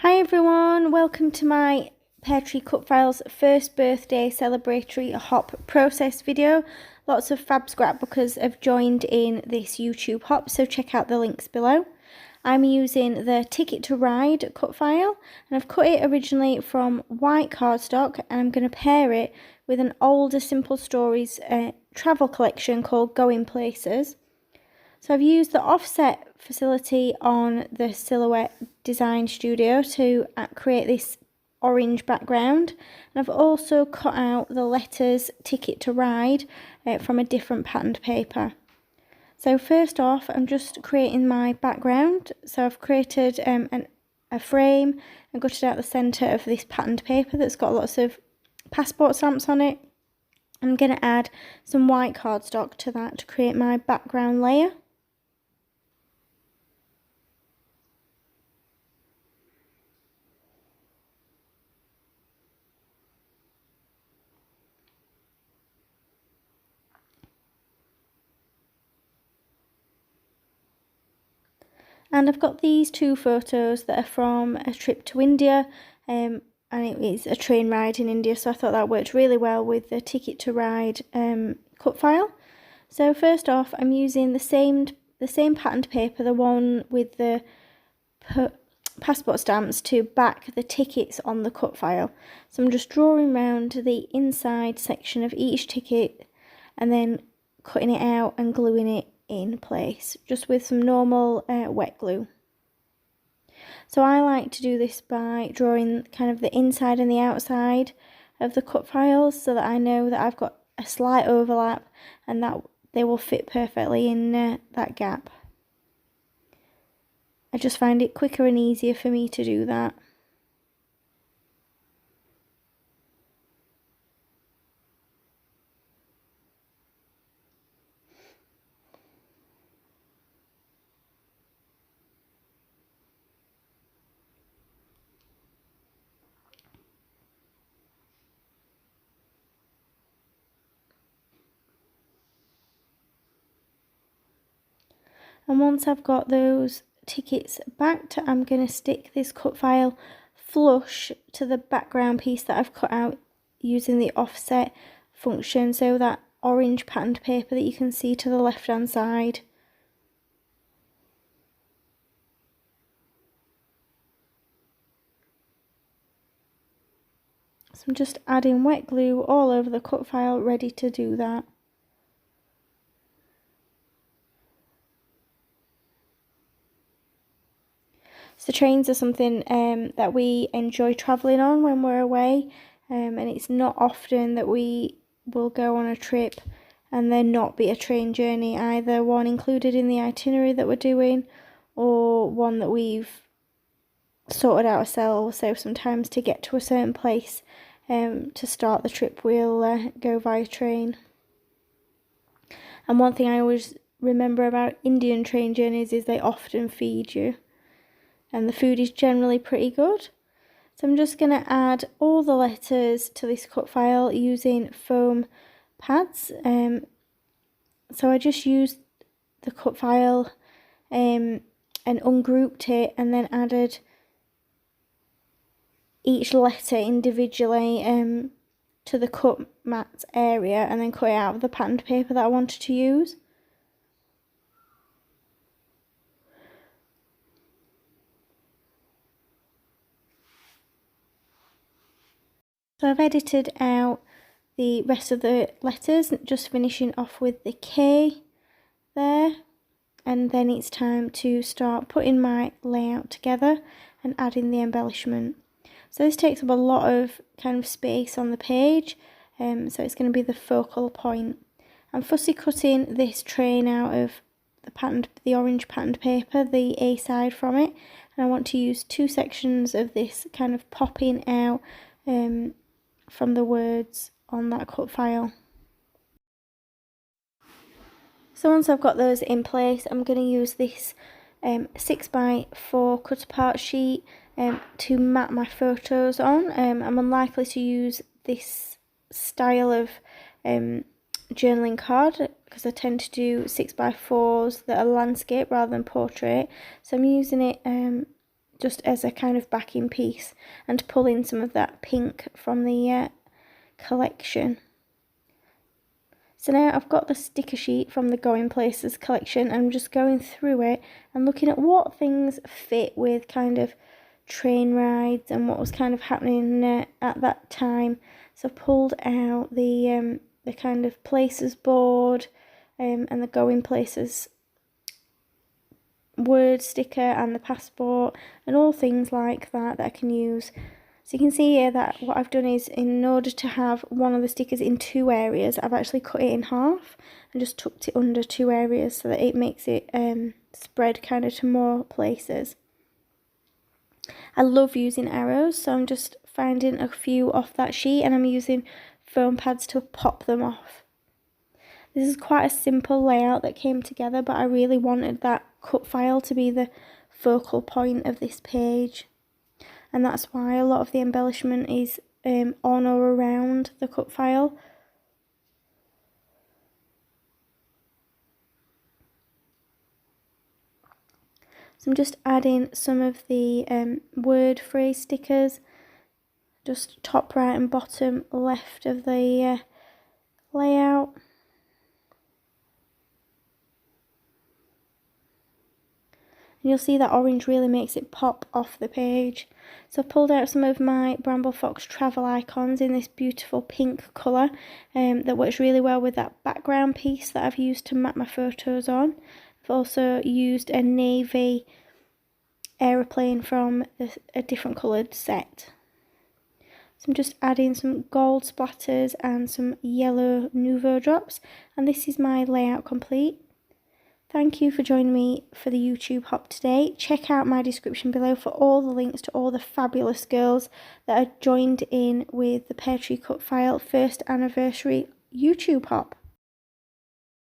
Hi everyone, welcome to my Peartree Cutfiles first birthday celebratory hop process video. Lots of fab scrapbookers have joined in this YouTube hop, so check out the links below. I'm using the Ticket to Ride cut file, and I've cut it originally from white cardstock, and I'm going to pair it with an older Simple Stories travel collection called Going Places. So I've used the offset facility on the Silhouette Design Studio to create this orange background, and I've also cut out the letters Ticket to Ride from a different patterned paper. So first off, I'm just creating my background. So I've created a frame and gutted out the centre of this patterned paper that's got lots of passport stamps on it. I'm going to add some white cardstock to that to create my background layer. And I've got these two photos that are from a trip to India, and it is a train ride in India, so I thought that worked really well with the Ticket to Ride cut file. So first off, I'm using the same patterned paper, the one with the passport stamps, to back the tickets on the cut file. So I'm just drawing around the inside section of each ticket and then cutting it out and gluing it in place, just with some normal wet glue. So I like to do this by drawing kind of the inside and the outside of the cut files, so that I know that I've got a slight overlap and that they will fit perfectly in that gap. I just find it quicker and easier for me to do that. And once I've got those tickets backed, I'm going to stick this cut file flush to the background piece that I've cut out using the offset function, so that orange patterned paper that you can see to the left hand side. So I'm just adding wet glue all over the cut file, ready to do that. So trains are something that we enjoy travelling on when we're away, and it's not often that we will go on a trip and there not be a train journey, either one included in the itinerary that we're doing or one that we've sorted out ourselves. So sometimes to get to a certain place to start the trip, we'll go via train. And one thing I always remember about Indian train journeys is they often feed you, and the food is generally pretty good. So I'm just going to add all the letters to this cut file using foam pads. So I just used the cut file and ungrouped it, and then added each letter individually to the cut mat area, and then cut it out of the patterned paper that I wanted to use. So I've edited out the rest of the letters, just finishing off with the K there, and then it's time to start putting my layout together and adding the embellishment. So this takes up a lot of kind of space on the page, so it's going to be the focal point. I'm fussy cutting this train out of the orange patterned paper, the A side from it, and I want to use two sections of this kind of popping out from the words on that cut file. So once I've got those in place, I'm going to use this 6x4 cut apart sheet to mat my photos on. I'm unlikely to use this style of journaling card because I tend to do 6x4s that are landscape rather than portrait. So I'm using it just as a kind of backing piece, and to pull in some of that pink from the collection. So now I've got the sticker sheet from the Going Places collection, and I'm just going through it and looking at what things fit with kind of train rides and what was kind of happening at that time. So I pulled out the kind of places board and the Going Places word sticker and the passport and all things like that I can use. So you can see here that what I've done is, in order to have one of the stickers in 2 areas, I've actually cut it in half and just tucked it under 2 areas so that it makes it spread kind of to more places. I love using arrows, so I'm just finding a few off that sheet and I'm using foam pads to pop them off. This is quite a simple layout that came together, but I really wanted that cut file to be the focal point of this page. And that's why a lot of the embellishment is on or around the cut file. So I'm just adding some of the word phrase stickers, just top right and bottom left of the layout. And you'll see that orange really makes it pop off the page. So I've pulled out some of my Bramble Fox travel icons in this beautiful pink colour that works really well with that background piece that I've used to map my photos on. I've also used a navy aeroplane from a different coloured set. So I'm just adding some gold splatters and some yellow Nouveau drops, and this is my layout complete. Thank you for joining me for the YouTube hop today. Check out my description below for all the links to all the fabulous girls that are joined in with the Peartree Cutfile 1st anniversary YouTube hop.